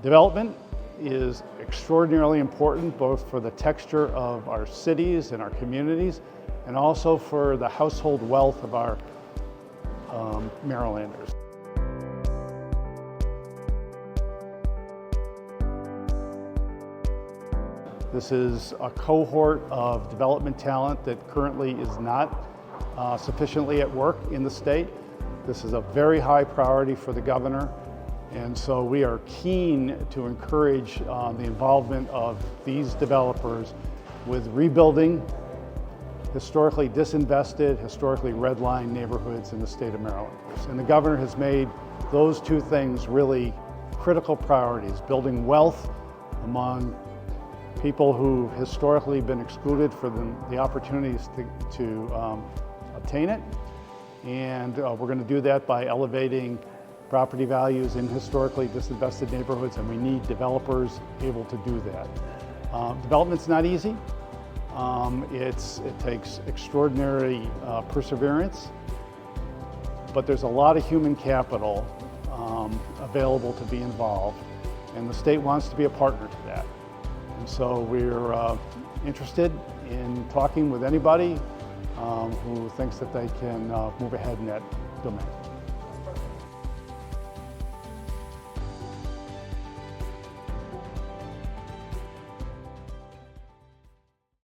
Development is extraordinarily important both for the texture of our cities and our communities and also for the household wealth of our Marylanders. This is a cohort of development talent that currently is not sufficiently at work in the state. This is a very high priority for the governor, and so we are keen to encourage the involvement of these developers with rebuilding historically disinvested, historically redlined neighborhoods in the state of Maryland. And the governor has made those two things really critical priorities: building wealth among people who've historically been excluded from the opportunities to obtain it. And we're going to do that by elevating property values in historically disinvested neighborhoods, and we need developers able to do that. Development's not easy. It takes extraordinary perseverance, but there's a lot of human capital available to be involved, and the state wants to be a partner to that. And so we're interested in talking with anybody who thinks that they can move ahead in that domain.